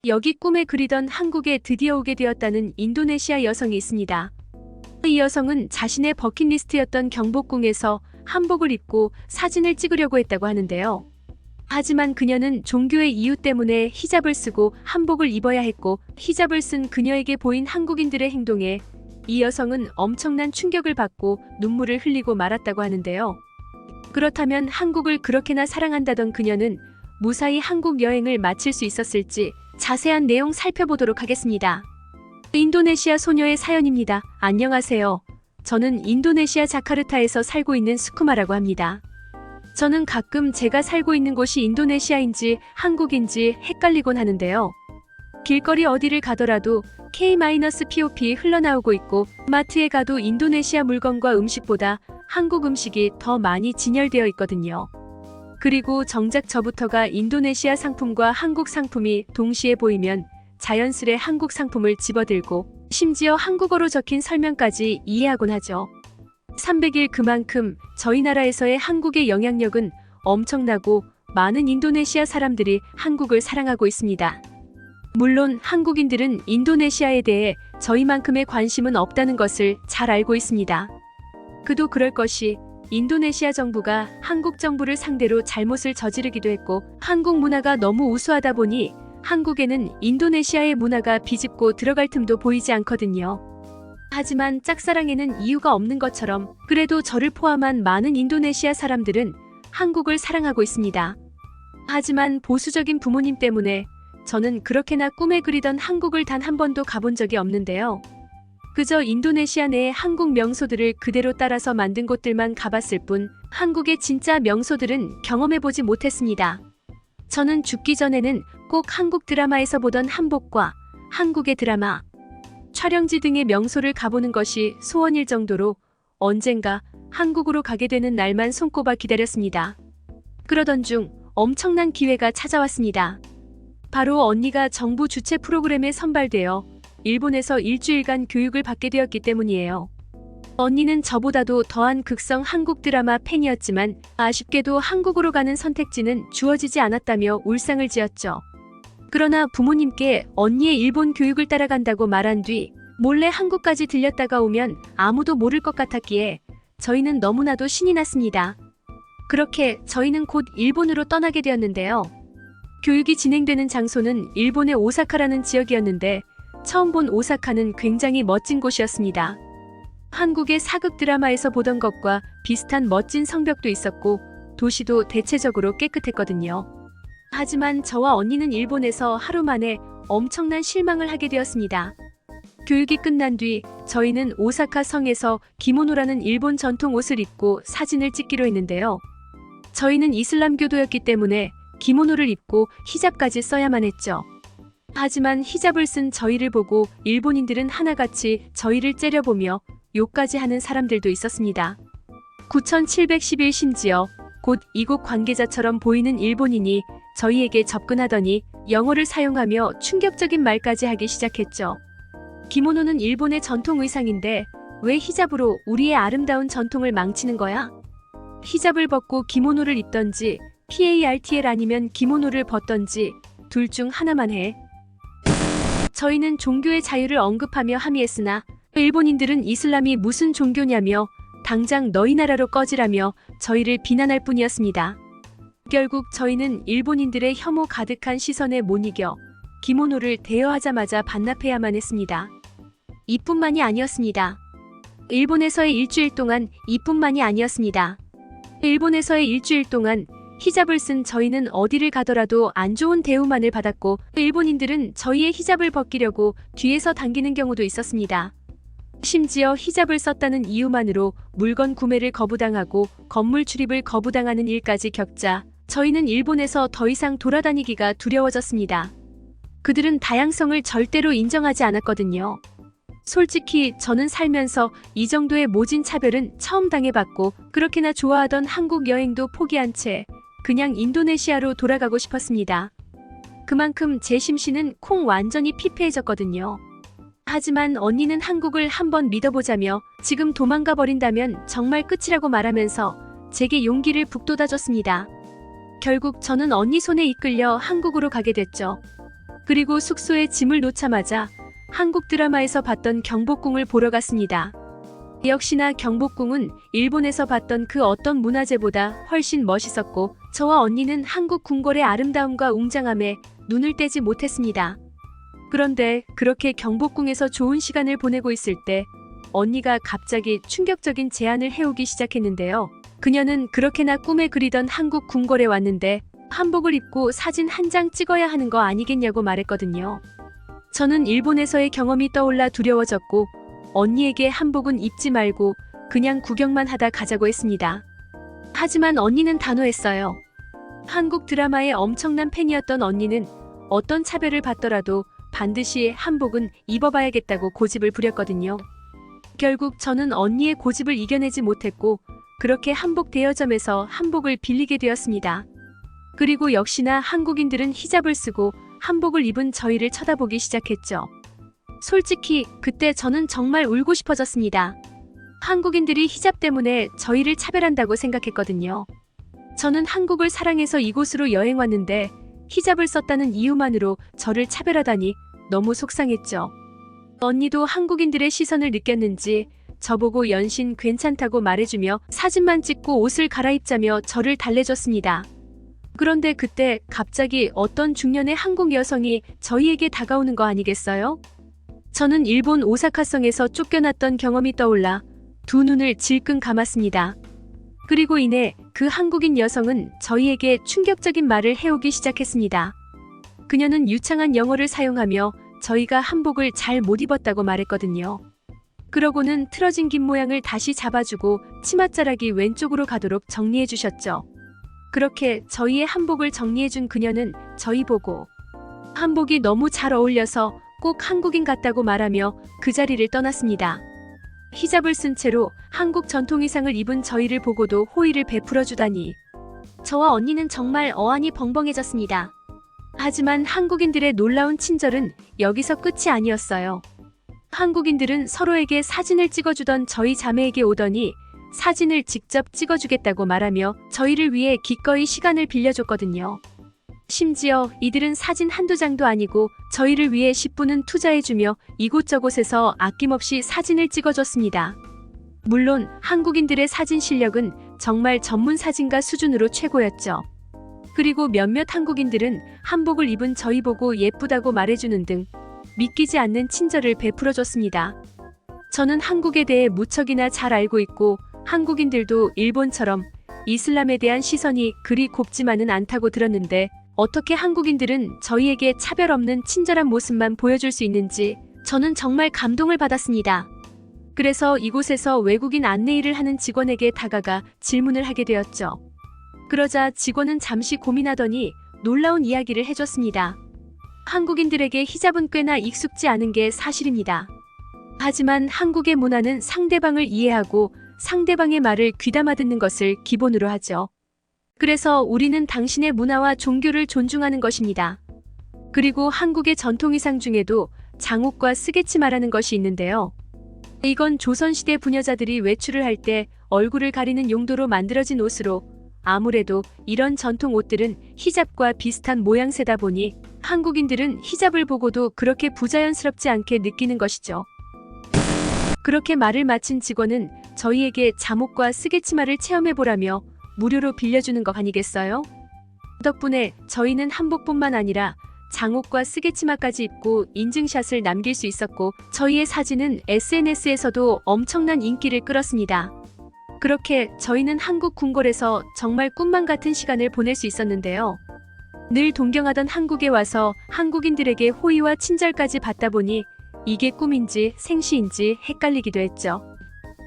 여기 꿈에 그리던 한국에 드디어 오게 되었다는 인도네시아 여성이 있습니다. 이 여성은 자신의 버킷리스트였던 경복궁에서 한복을 입고 사진을 찍으려고 했다고 하는데요. 하지만 그녀는 종교의 이유 때문에 히잡을 쓰고 한복을 입어야 했고, 히잡을 쓴 그녀에게 보인 한국인들의 행동에 이 여성은 엄청난 충격을 받고 눈물을 흘리고 말았다고 하는데요. 그렇다면 한국을 그렇게나 사랑한다던 그녀는 무사히 한국 여행을 마칠 수 있었을지 자세한 내용 살펴보도록 하겠습니다. 인도네시아 소녀의 사연입니다. 안녕하세요. 저는 인도네시아 자카르타에서 살고 있는 스쿠마라고 합니다. 저는 가끔 제가 살고 있는 곳이 인도네시아인지 한국인지 헷갈리곤 하는데요. 길거리 어디를 가더라도 K-POP 흘러나오고 있고, 마트에 가도 인도네시아 물건과 음식보다 한국 음식이 더 많이 진열되어 있거든요. 그리고 정작 저부터가 인도네시아 상품과 한국 상품이 동시에 보이면 자연스레 한국 상품을 집어들고, 심지어 한국어로 적힌 설명까지 이해하곤 하죠. 300일 그만큼 저희 나라에서의 한국의 영향력은 엄청나고, 많은 인도네시아 사람들이 한국을 사랑하고 있습니다. 물론 한국인들은 인도네시아에 대해 저희만큼의 관심은 없다는 것을 잘 알고 있습니다. 그도 그럴 것이 인도네시아 정부가 한국 정부를 상대로 잘못을 저지르기도 했고, 한국 문화가 너무 우수하다 보니 한국에는 인도네시아의 문화가 비집고 들어갈 틈도 보이지 않거든요. 하지만 짝사랑에는 이유가 없는 것처럼 그래도 저를 포함한 많은 인도네시아 사람들은 한국을 사랑하고 있습니다. 하지만 보수적인 부모님 때문에 저는 그렇게나 꿈에 그리던 한국을 단 한 번도 가본 적이 없는데요. 그저 인도네시아 내의 한국 명소들을 그대로 따라서 만든 곳들만 가봤을 뿐, 한국의 진짜 명소들은 경험해보지 못했습니다. 저는 죽기 전에는 꼭 한국 드라마에서 보던 한복과 한국의 드라마, 촬영지 등의 명소를 가보는 것이 소원일 정도로 언젠가 한국으로 가게 되는 날만 손꼽아 기다렸습니다. 그러던 중 엄청난 기회가 찾아왔습니다. 바로 언니가 정부 주최 프로그램에 선발되어 일본에서 일주일간 교육을 받게 되었기 때문이에요. 언니는 저보다도 더한 극성 한국 드라마 팬이었지만 아쉽게도 한국으로 가는 선택지는 주어지지 않았다며 울상을 지었죠. 그러나 부모님께 언니의 일본 교육을 따라간다고 말한 뒤 몰래 한국까지 들렸다가 오면 아무도 모를 것 같았기에 저희는 너무나도 신이 났습니다. 그렇게 저희는 곧 일본으로 떠나게 되었는데요. 교육이 진행되는 장소는 일본의 오사카라는 지역이었는데, 처음 본 오사카는 굉장히 멋진 곳이었습니다. 한국의 사극 드라마에서 보던 것과 비슷한 멋진 성벽도 있었고, 도시도 대체적으로 깨끗했거든요. 하지만 저와 언니는 일본에서 하루 만에 엄청난 실망을 하게 되었습니다. 교육이 끝난 뒤 저희는 오사카 성에서 기모노라는 일본 전통 옷을 입고 사진을 찍기로 했는데요. 저희는 이슬람교도였기 때문에 기모노를 입고 히잡까지 써야만 했죠. 하지만 히잡을 쓴 저희를 보고 일본인들은 하나같이 저희를 째려보며 욕까지 하는 사람들도 있었습니다. 9711 심지어 곧 이곳 관계자처럼 보이는 일본인이 저희에게 접근하더니 영어를 사용하며 충격적인 말까지 하기 시작했죠. 기모노는 일본의 전통 의상인데 왜 히잡으로 우리의 아름다운 전통을 망치는 거야? 히잡을 벗고 기모노를 입던지 PARTL 아니면 기모노를 벗던지 둘 중 하나만 해. 저희는 종교의 자유를 언급하며 함의했으나 일본인들은 이슬람이 무슨 종교냐며 당장 너희 나라로 꺼지라며 저희를 비난할 뿐이었습니다. 결국 저희는 일본인들의 혐오 가득한 시선에 못 이겨 기모노를 대여하자마자 반납해야만 했습니다. 이뿐만이 아니었습니다. 일본에서의 일주일 동안 이뿐만이 아니었습니다. 일본에서의 일주일 동안 히잡을 쓴 저희는 어디를 가더라도 안 좋은 대우만을 받았고, 일본인들은 저희의 히잡을 벗기려고 뒤에서 당기는 경우도 있었습니다. 심지어 히잡을 썼다는 이유만으로 물건 구매를 거부당하고 건물 출입을 거부당하는 일까지 겪자 저희는 일본에서 더 이상 돌아다니기가 두려워졌습니다. 그들은 다양성을 절대로 인정하지 않았거든요. 솔직히 저는 살면서 이 정도의 모진 차별은 처음 당해봤고, 그렇게나 좋아하던 한국 여행도 포기한 채 그냥 인도네시아로 돌아가고 싶었습니다. 그만큼 제 심신은 콩 완전히 피폐해졌거든요. 하지만 언니는 한국을 한번 믿어보자며 지금 도망가 버린다면 정말 끝이라고 말하면서 제게 용기를 북돋아줬습니다. 결국 저는 언니 손에 이끌려 한국으로 가게 됐죠. 그리고 숙소에 짐을 놓자마자 한국 드라마에서 봤던 경복궁을 보러 갔습니다. 역시나 경복궁은 일본에서 봤던 그 어떤 문화재보다 훨씬 멋있었고 저와 언니는 한국 궁궐의 아름다움과 웅장함에 눈을 떼지 못했습니다. 그런데 그렇게 경복궁에서 좋은 시간을 보내고 있을 때 언니가 갑자기 충격적인 제안을 해오기 시작했는데요. 그녀는 그렇게나 꿈에 그리던 한국 궁궐에 왔는데 한복을 입고 사진 한 장 찍어야 하는 거 아니겠냐고 말했거든요. 저는 일본에서의 경험이 떠올라 두려워졌고 언니에게 한복은 입지 말고 그냥 구경만 하다 가자고 했습니다. 하지만 언니는 단호했어요. 한국 드라마의 엄청난 팬이었던 언니는 어떤 차별을 받더라도 반드시 한복은 입어봐야겠다고 고집을 부렸거든요. 결국 저는 언니의 고집을 이겨내지 못했고 그렇게 한복 대여점에서 한복을 빌리게 되었습니다. 그리고 역시나 한국인들은 히잡을 쓰고 한복을 입은 저희를 쳐다보기 시작했죠. 솔직히 그때 저는 정말 울고 싶어졌습니다. 한국인들이 히잡 때문에 저희를 차별한다고 생각했거든요. 저는 한국을 사랑해서 이곳으로 여행 왔는데 히잡을 썼다는 이유만으로 저를 차별하다니 너무 속상했죠. 언니도 한국인들의 시선을 느꼈는지 저보고 연신 괜찮다고 말해주며 사진만 찍고 옷을 갈아입자며 저를 달래줬습니다. 그런데 그때 갑자기 어떤 중년의 한국 여성이 저희에게 다가오는 거 아니겠어요? 저는 일본 오사카성에서 쫓겨났던 경험이 떠올라 두 눈을 질끈 감았습니다. 그리고 이내 그 한국인 여성은 저희에게 충격적인 말을 해오기 시작했습니다. 그녀는 유창한 영어를 사용하며 저희가 한복을 잘 못 입었다고 말했거든요. 그러고는 틀어진 긴 모양을 다시 잡아주고 치맛자락이 왼쪽으로 가도록 정리해 주셨죠. 그렇게 저희의 한복을 정리해준 그녀는 저희 보고 한복이 너무 잘 어울려서 꼭 한국인 같다고 말하며 그 자리를 떠났습니다. 히잡을 쓴 채로 한국 전통 의상을 입은 저희를 보고도 호의를 베풀어 주다니 저와 언니는 정말 어안이 벙벙해졌습니다. 하지만 한국인들의 놀라운 친절은 여기서 끝이 아니었어요. 한국인들은 서로에게 사진을 찍어주던 저희 자매에게 오더니 사진을 직접 찍어주겠다고 말하며 저희를 위해 기꺼이 시간을 빌려줬거든요. 심지어 이들은 사진 한두 장도 아니고 저희를 위해 10분은 투자해주며 이곳저곳에서 아낌없이 사진을 찍어줬습니다. 물론 한국인들의 사진 실력은 정말 전문 사진가 수준으로 최고였죠. 그리고 몇몇 한국인들은 한복을 입은 저희 보고 예쁘다고 말해주는 등 믿기지 않는 친절을 베풀어줬습니다. 저는 한국에 대해 무척이나 잘 알고 있고 한국인들도 일본처럼 이슬람에 대한 시선이 그리 곱지만은 않다고 들었는데 어떻게 한국인들은 저희에게 차별 없는 친절한 모습만 보여줄 수 있는지 저는 정말 감동을 받았습니다. 그래서 이곳에서 외국인 안내일을 하는 직원에게 다가가 질문을 하게 되었죠. 그러자 직원은 잠시 고민하더니 놀라운 이야기를 해줬습니다. 한국인들에게 히잡은 꽤나 익숙지 않은 게 사실입니다. 하지만 한국의 문화는 상대방을 이해하고 상대방의 말을 귀담아 듣는 것을 기본으로 하죠. 그래서 우리는 당신의 문화와 종교를 존중하는 것입니다. 그리고 한국의 전통 의상 중에도 장옥과 쓰개치마라는 것이 있는데요. 이건 조선시대 부녀자들이 외출을 할 때 얼굴을 가리는 용도로 만들어진 옷으로 아무래도 이런 전통 옷들은 히잡과 비슷한 모양새다 보니 한국인들은 히잡을 보고도 그렇게 부자연스럽지 않게 느끼는 것이죠. 그렇게 말을 마친 직원은 저희에게 잠옷과 쓰개치마를 체험해보라며 무료로 빌려주는 것 아니겠어요? 덕분에 저희는 한복뿐만 아니라 장옷과 쓰개치마까지 입고 인증샷을 남길 수 있었고 저희의 사진은 SNS에서도 엄청난 인기를 끌었습니다. 그렇게 저희는 한국 궁궐에서 정말 꿈만 같은 시간을 보낼 수 있었는데요. 늘 동경하던 한국에 와서 한국인들에게 호의와 친절까지 받다 보니 이게 꿈인지 생시인지 헷갈리기도 했죠.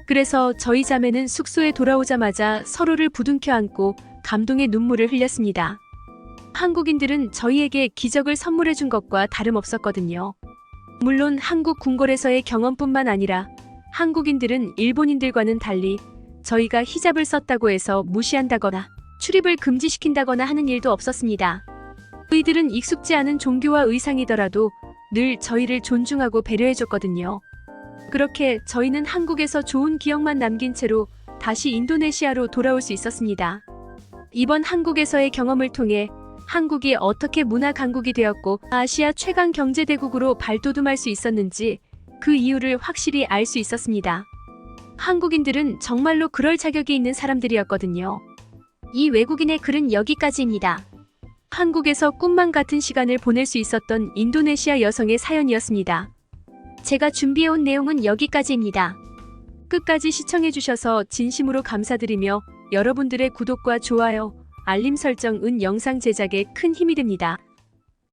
그래서 저희 자매는 숙소에 돌아오자마자 서로를 부둥켜 안고 감동의 눈물을 흘렸습니다. 한국인들은 저희에게 기적을 선물해 준 것과 다름없었거든요. 물론 한국 궁궐에서의 경험뿐만 아니라 한국인들은 일본인들과는 달리 저희가 히잡을 썼다고 해서 무시한다거나 출입을 금지시킨다거나 하는 일도 없었습니다. 저희들은 익숙지 않은 종교와 의상이더라도 늘 저희를 존중하고 배려해줬거든요. 그렇게 저희는 한국에서 좋은 기억만 남긴 채로 다시 인도네시아로 돌아올 수 있었습니다. 이번 한국에서의 경험을 통해 한국이 어떻게 문화 강국이 되었고 아시아 최강 경제 대국으로 발돋움할 수 있었는지 그 이유를 확실히 알 수 있었습니다. 한국인들은 정말로 그럴 자격이 있는 사람들이었거든요. 이 외국인의 글은 여기까지입니다. 한국에서 꿈만 같은 시간을 보낼 수 있었던 인도네시아 여성의 사연이었습니다. 제가 준비해온 내용은 여기까지입니다. 끝까지 시청해주셔서 진심으로 감사드리며 여러분들의 구독과 좋아요, 알림 설정은 영상 제작에 큰 힘이 됩니다.